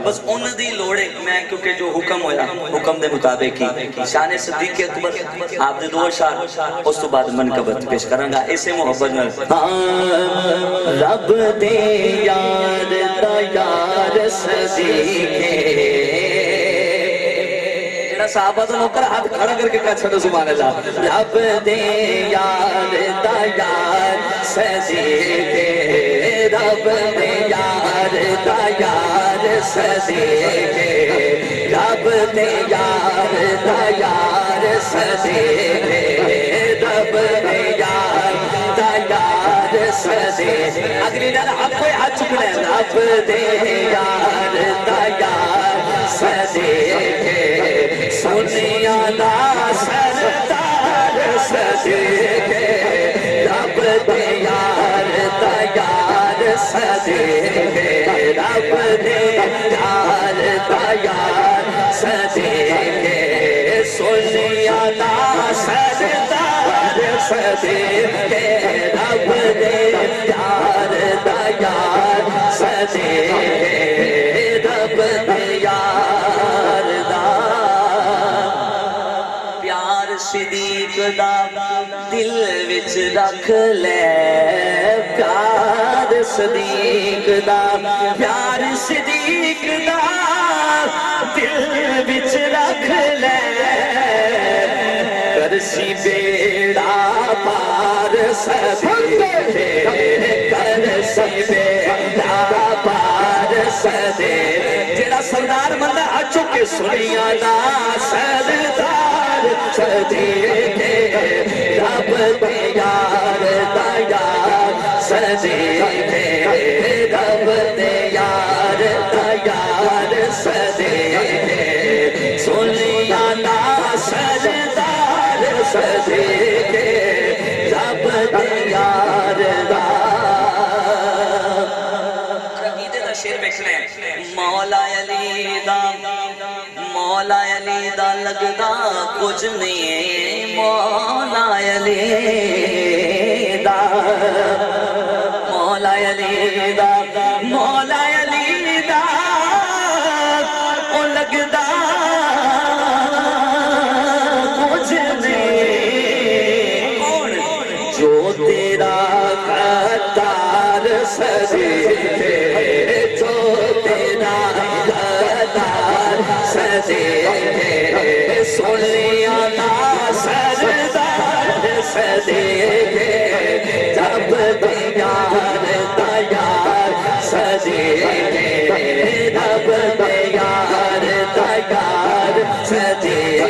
بس ان دی لوڑے میں کیونکہ جو حکم ہویا حکم دے مطابق کی شان صدیق اکبر آپ دے دو اشعار اس تو بعد منقبت پیش کروں گا اسے محبت میں رب دے یار دا یار صدیق صحابہ تو نوکر ہاتھ کھڑا کر کے کہا چھڑو سبحان اللہ رب دے یار دا یار صدیق رب دے یار دا یار صدیق رب دے یار دا یار صدیق رب دے یار دا یار صدیق اگلی نال آپ کوئی ہاتھ چکنے رب دے یار دا یار صدیق سنیا نا سردار صدیق رب دے یار دا یار صدیق رب دے یار دا یار صدیق سنیا نا سردار صدیق رب دے یار دا یار صدیق رب دے یار دا صدیق دا دل وچ رکھ لے پیار صدیق دا پیار صدیق دا دل وچ رکھ لے کرسی بیڑا پار صدیق کرسی بیڑا پار صدیق جڑا سردار بندہ اچھو کے سنیا نا سردار صدیق رب دے یار دا یار صدیق رب دے یار دا یار صدیق سنیا نا سردار صدیق رب دے یار دا عقیدے دا شعر بکھنے مولا علی دا مولا علی دا لگدا کچھ نہیں مولا علی دا مولا علی دا مولا علی دا او لگدا کچھ نہیں کون جو تیرا غدار صدیق جو تیرا غدار صدیق سنیا نا سردار صدیق رب دے یار دا یار صدیق رب دے یار دا یار صدیق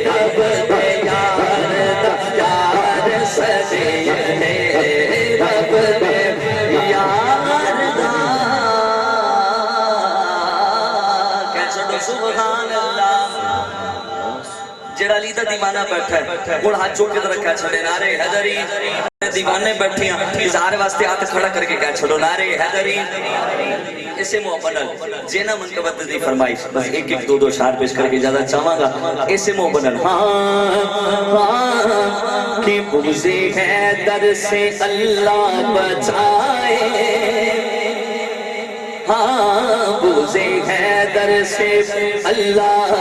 رب دے یار دا یار صدیق رب دے یار دا سبحان اللہ جڑا علی دا دیوانہ بیٹھا ہے گوڑ ہاتھ چوک کے طرح کہا چھڑے نعرے حیدری دیوانے بیٹھے ہیں اظہار واسطے ہاتھ کھڑا کر کے کہا چھڑو نعرے حیدری اسے محبنل جینا منقبت دی فرمائش بس ایک ایک دو دو شعر پیش کر کے اجازت چاہاں گا اسے محبنل کہ بغض حیدر سے اللہ بچائے بغض حیدر سے اللہ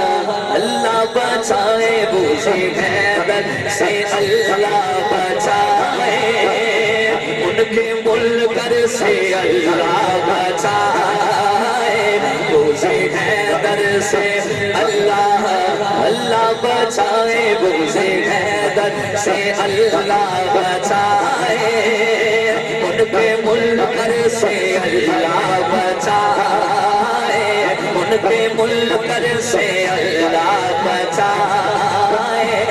اللہ بچائے بغض حیدر سے اللہ بچائے ان کے ملکر سے اللہ بچائے بغض حیدر سے اللہ اللہ بچائے بغض حیدر سے اللہ بچائے ان کے ملکر سے اللہ بچائے ان کے ملکر سے اللہ بچائے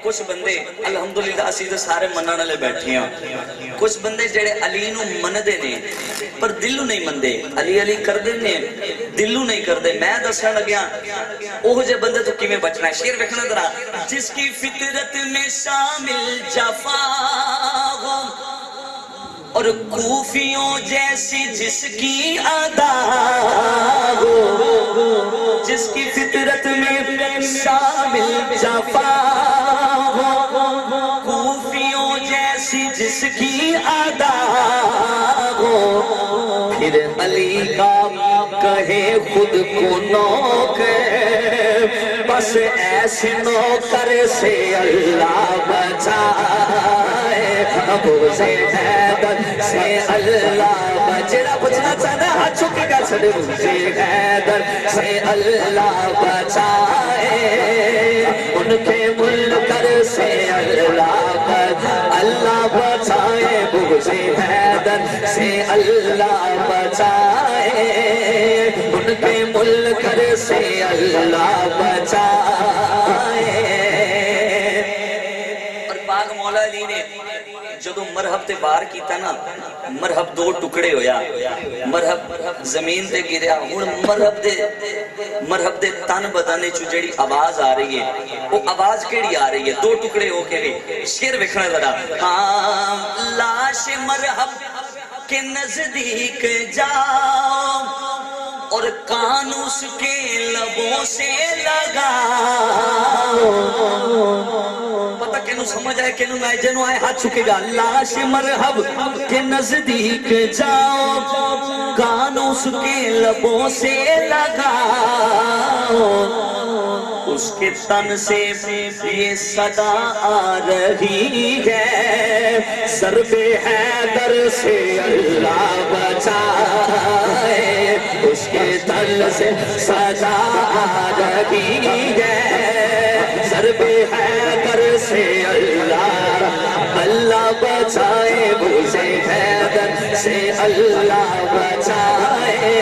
کچھ بندے الحمدللہ اسی دے سارے منانا لے بیٹھے ہیں کچھ بندے جڑے علی نو مندے نے پر دلو نہیں مندے علی علی کر دے نے دلو نہیں کر دے میں دسنا لگیا اوہ جے بندے تو کیویں بچنا ہے شعر ویکھنا ذرا جس کی فطرت میں شامل جفا ہو اور کوفیوں جیسی جس کی ادا ہو جس کی فطرت میں شامل جفا جس کی ادا ہو پھر علی کا کہے خود کو نوکر بس ایسے نوکر سے اللہ بچائے ابو سے حیدر سے اللہ بچنا بچنا چاہنا ہاتھ چکے گا چھڑے ابو سے حیدر سے اللہ بچائے ان کے ملکر سے اللہ بچائے ابو سے حیدر سے اللہ بچائے ان کے ملکر سے اللہ بچائے اور پاک مولا علی نے جدو مرحب تے بار کیتا نا مرحب دو ٹکڑے ہویا مرحب زمین تے گریا ہن مرحب دے تن بدن چ جڑی آواز آ رہی ہے وہ آواز کیڑی آ رہی ہے دو ٹکڑے ہو کے بھی شعر ویکھنا ذرا ہاں لاش مرحب کے نزدیک جاؤ اور کان اس کے لبوں سے لگاؤ پتہ کینو سمجھ آئے کینو میں جنو آئے ہاتھ چکے گا لاش مرحب کے نزدیک جاؤ کان اس کے لبوں سے لگاؤ اس کے تن سے یہ صدا آ رہی ہے ضرب حیدر سے اللہ بچائے اس کے تن سے صدا آ رہی ہے ضرب حیدر سے اللہ بچائے اسے حیدر سے اللہ بچائے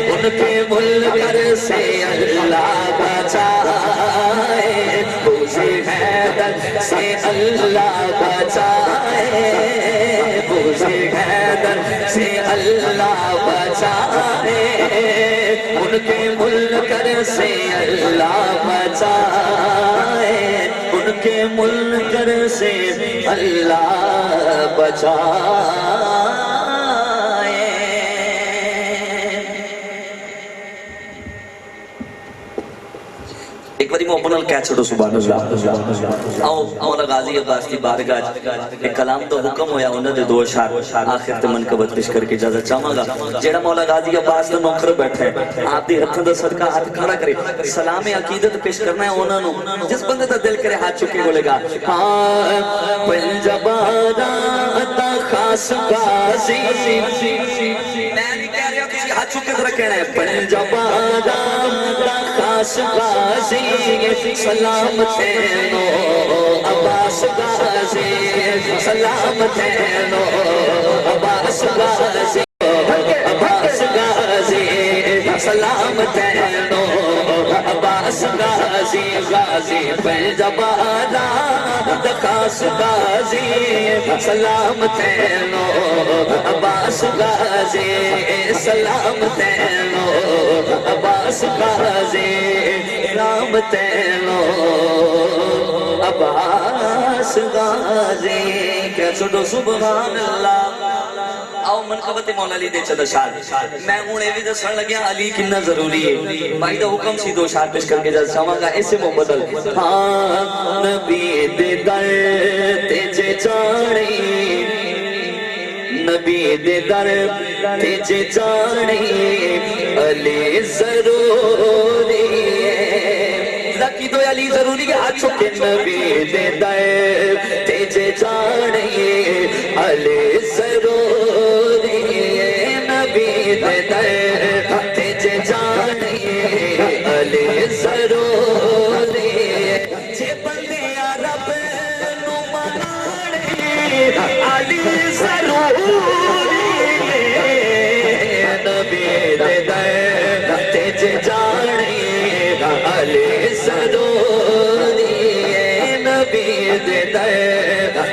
ان کے ملکر سے اللہ بچائے اسے حیدر سے اللہ بچائے اسے حیدر سے اللہ بچائے ان کے ملکر سے اللہ بچائے ان کے ملکر سے اللہ بچائے ایک باری محبن کہہ چھوڑو سبحان اللہ آؤ مولا غازی عباس کی بارگاہ ایک کلام تو حکم ہویا انہوں نے دو اشار آخر تے منقبت پیش کر کے اجازت چاہوں گا جیڑا مولا غازی عباس دا نوکر بیٹھا ہے آپ دی ہتھاں دا صدقہ ہاتھ کھڑا کرے سلام عقیدت پیش کرنا ہے انہوں نے جس بندے دا دل کرے ہاتھ چکے بولے گا پنجبارا تا خاص غازی میں نہیں کہہ رہا کسی ہاتھ چکے ذرا کہنا ہے پنجبارا تا خاص غازی سلامت ہے نو عباس غازی سلامت ہے نو عباس غازی عباس غازی سلامت ہے نو عباس غازی غازی پنجبارا دخاس غازی سلامت ہے نو عباس غازی سلامت ہے نو عباس غازی سلامت ہے نو عباس غازی کہہ چھوڑو سبحان اللہ آؤ منقبت مولا علی دے چند شار میں انہیں بھی دسن لگیا علی کنا ضروری ہے بھائی دا حکم سی دو شار پیش کر کے جا ساواں گا اسے محبت ہاں نبی دے در تیجے جاڑی نبی دے در تیجے جاڑی علی ضروری ہے لکی دو علی ضروری ہے ہاتھ چکے نبی دے در تیجے جاڑی علی ضروری ہے نبی دے در تیجے جاڑی علی ضروری ہے جے بندے عرب نو منانے علی ضروری ہے نبی دے در تیجے جاڑی علی ضروری ہے نبی دے در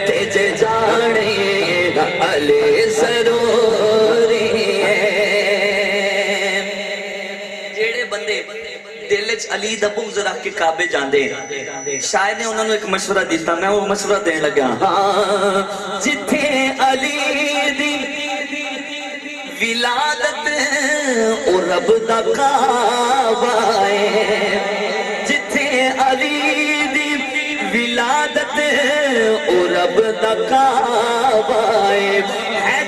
تیجے جاڑی علی ضروری ہے جیڑے بندے دل وچ علی دا بغض رکھ کے کعبے جاندے شاید نے انہوں نے ایک مشورہ دیتا میں وہ مشورہ دین لگا ہاں جتھے علی دی ولادت او رب دا کعبہ ہے جتھے علی دی ولادت او رب دا کعبہ ہے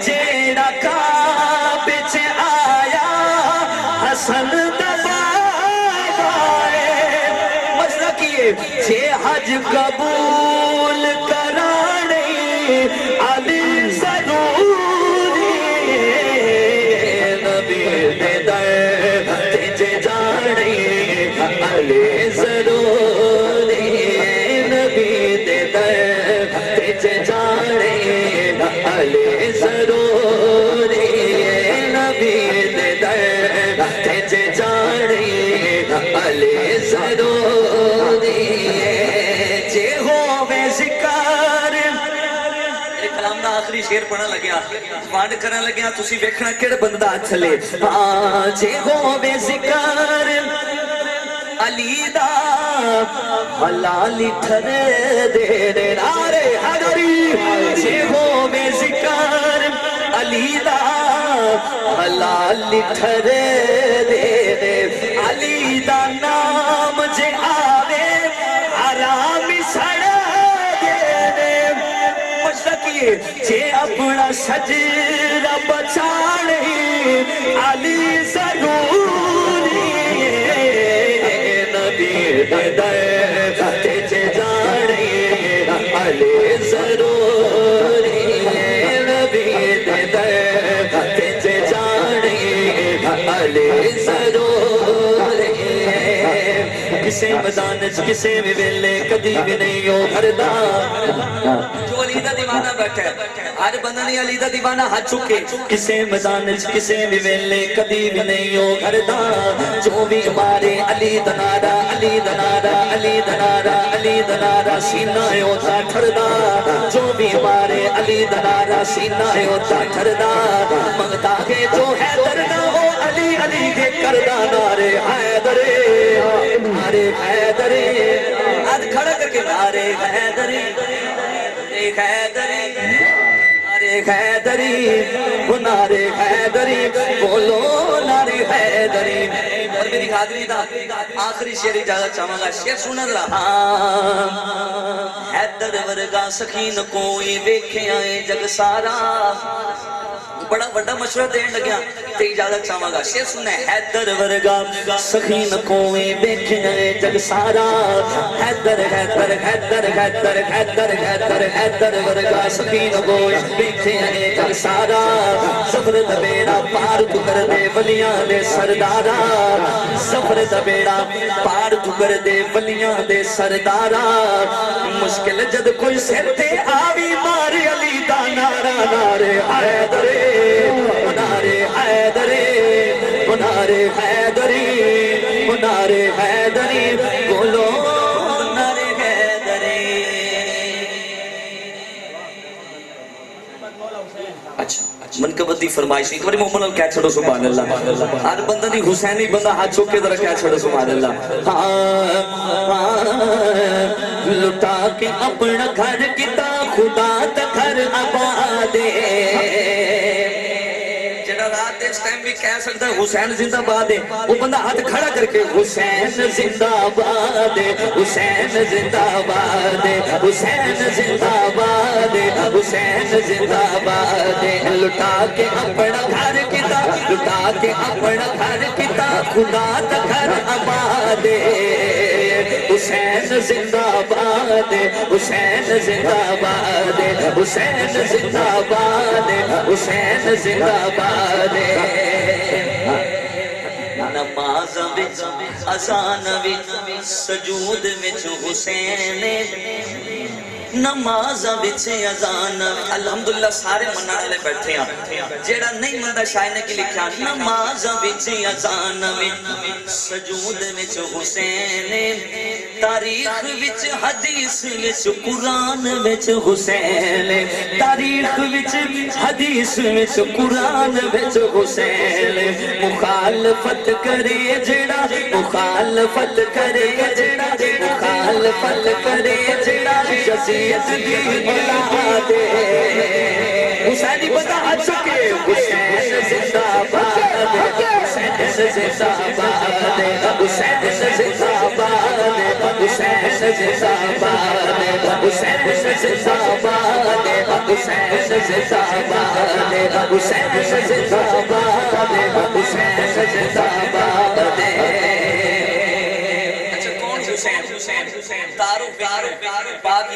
جیڑا کعبے جے حج قبول کرانے علی ضروری نبی دے در تے جانے علی ضروری نبی دے در تے جانے علی ضروری نبی دے در تے جانے علی ضروری جے ہووے ذکر کلام دا آخری شیر پڑھنا لگیا وانڈ کرنا لگیا تسی ویکھنا کیڑے بندہ چلے جے ہووے ذکر علی دا حلالی ٹھرے دے نارے حیدری جے ہووے ذکر علی دا حلالی ٹھرے دے علی دا نام جے آوے حرامی سڑے دے مشتقی جے اپنا شجرہ بچانے علی ضروری نبی دے در تے جانے علی ضروری نبی دے در تے جانے علی ضروری کسے میدان کسے میں ویلے کدی بھی نہیں ہو بھردا جو علی دا دیوانہ بیٹھا ہے ہر بندہ نہیں علی دا دیوانہ ہاتھ چکے کسے میدان کسے بھی ویلے کدی بھی نہیں ہو بھردا جو بھی مارے علی دنارا علی دنارا علی دنارا علی دنارا سینہ ہوتا ٹھردا جو بھی مارے علی دنارا سینہ ہوتا ٹھردا منگتا ہے جو حیدر نہ ہو علی علی کے کردہ نارے حیدرے نارے حیدرے ہاتھ کھڑا کر کے نعرے حیدری حیدری نارے حیدری وہ نارے حیدری بولو نارے حیدری اور میری حاضری دا آخری شیر اجازت چاہوں گا شیر سنن رہا حیدر ورگا سخین کوئی ویکھے آئے جگ سارا بڑا بڑا مشورہ دین لگیا تے اجازت چاہوں گا شیر سننا ہے حیدر ورگا سخین کوئی ویکھے آئے جگ سارا حیدر حیدر حیدر حیدر حیدر حیدر حیدر ورگا سخین کوئی ویکھے آئے جگ سارا سفر دبیڑا پار تو کر دے ولیاں دے سردارا سفر دبیڑا پار تو کر دے ولیاں دے سردارا مشکل جد کوئی سر تے آوی مار علی دا نارا نارے حیدرے نارے حیدرے نارے حیدری نارے حیدری بولو نعرے حیدری اچھا منقبت دی فرمائش ایک باری محمد اللہ کہہ چھڑو سبحان اللہ ہر بندہ دی حسینی بندہ ہاتھ چوک کے ذرا کہہ چھڑو سبحان اللہ لٹا کے اپنا گھر کتا خدا تا گھر آبادے جڑا رات اس ٹائم بھی کہہ سکتا ہے حسین زندہ باد ہے وہ بندہ ہاتھ کھڑا کر کے حسین زندہ باد ہے حسین زندہ باد ہے حسین زندہ باد ہے حسین زندہ باد ہے لٹا کے اپنا گھر کتا لٹا کے اپنا گھر کتا خدا تا گھر آباد ہے حسین زندہ باد ہے حسین زندہ باد ہے حسین زندہ باد ہے حسین زندہ باد ہے نماز وچ اذان وچ سجود وچ حسین نماز وچ اذان الحمدللہ سارے منن والے بیٹھے ہیں جیڑا نہیں مندا شاعر نے کی لکھیا نماز وچ اذان وچ سجود وچ حسین تاریخ وچ حدیث وچ قرآن وچ حسین تاریخ وچ حدیث وچ قرآن وچ حسین مخالفت کرے جڑا مخالفت کرے جڑا مخالفت کرے جڑا یزید دی اولاد حسینی بندہ آ چکے حسین زندہ باد حسین زندہ باد حسین زندہ باد حسین زندہ باد حسین زندہ باد حسین زندہ باد حسین زندہ باد حسین زندہ باد اچھا کون حسین حسین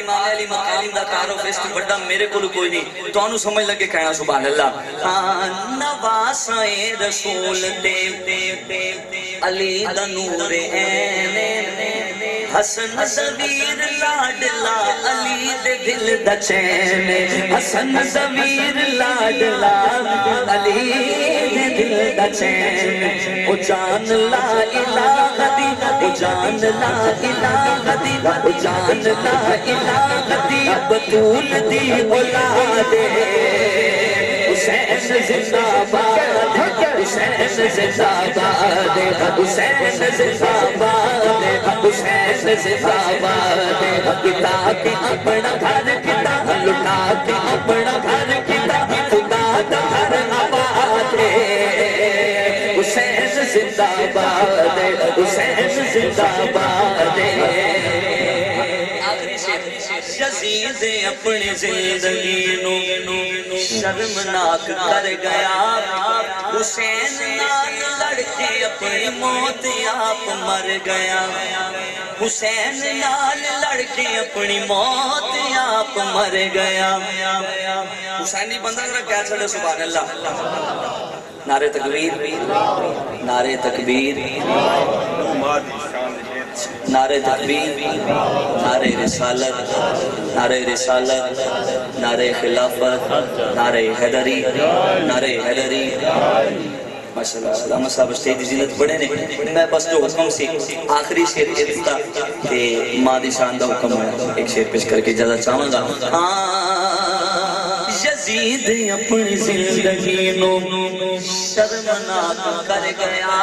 امام علی مقام دا تعارف اس تو بڑا میرے کو کوئی نہیں تو انہوں سمجھ لگے کہنا سبحان اللہ نواسائے رسول تے علی دا نور حسن زویر لاڈلا علی دے دل دا چین حسن زویر لاڈلا علی دے دل دا چین او جان لا الہ دی او جان لا الہ دی او جان لا الہ دی بطول دی اولاد حسین زندہ باد حسین زندہ باد حسین زندہ باد حسین زندہ باد پتا کے اپنا گھر کتا لٹا کے اپنا گھر کتا خدا دا گھر آباد حسین زندہ باد حسین زندہ باد یزید اپنی زندگی نو شرمناک کر گیا حسین نال لڑ کے اپنی موت آپ مر گیا حسین نال لڑ کے اپنی موت آپ مر گیا حسینی بندہ ذرا کیا چھڑے سبحان اللہ نعرہ تکبیر نعرہ تکبیر نعرہ تکبیر نعرہ رسالت نعرہ رسالت نعرہ خلافت نعرہ حیدری نعرہ حیدری ماشاءاللہ علامہ صاحب اسٹیج زینت بڑے نے میں بس جو حکم سی آخری شیر ارتا کہ ماں دی شان دا حکم ہے ایک شیر پیش کر کے اجازت چاہوں گا یزید اپنی زندگی نو شرمناک کر گیا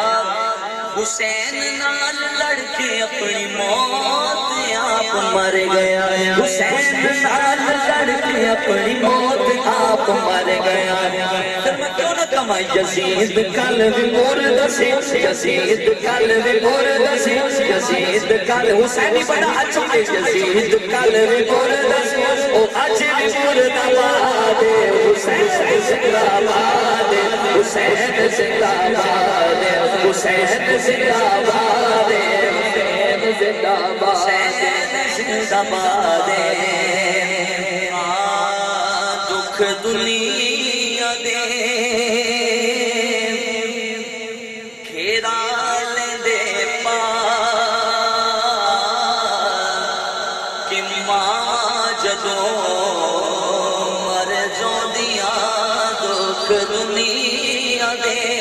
حسین نال لڑ کے اپنی موت آپ مر گیا حسین نال لڑ کے اپنی موت آپ مر گیا پھر میں کیوں نہ کما یزید قلب مرد سے یزید قلب مرد سے یزید قلب حسینی بڑا اچھا یزید قلب مرد سے او اجل مرد آباد حسین زندہ باد حسین زندہ باد حسین زندہ باد حسین زندہ باد زندہ باد دکھ دنیا دے گھیرا لیندے پا کہ ماں جدوں مر جوندیاں دکھ دنیا دے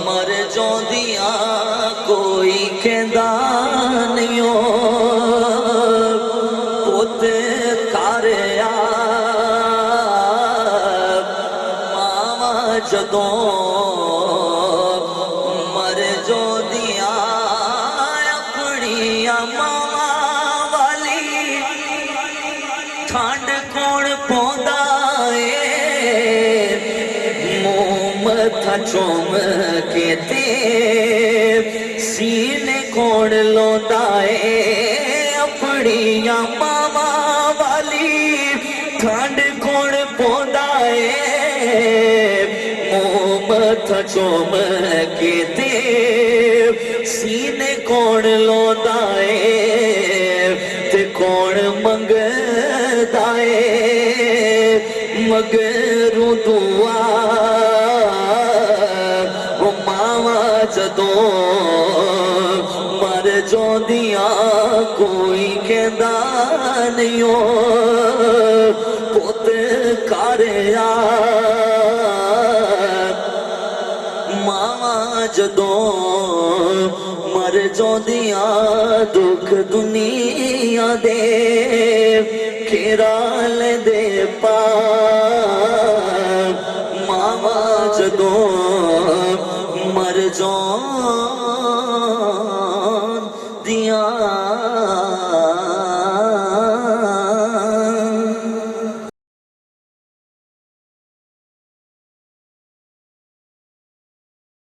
مر جوندیاں کوئی کہندا نہیں پوت کر ماں جدوں مر جوندیاں اپنی ماں والی ٹھنڈ کون پوندا متھا چوم کے تے سینے کون لوندا ہے اپنی ماما والی ٹھنڈ کون پوندا ہے متھا چوم کے تے سینے کون لوندا ہے تے کون منگدا ہے مگروں دعا جدوں مر جوندیاں کوئی کہندا نہیں پوت کر ماں جدوں مر جوندیاں دکھ دنیا دے گھیرا لیندے پا ماں جدوں مر جون دیاں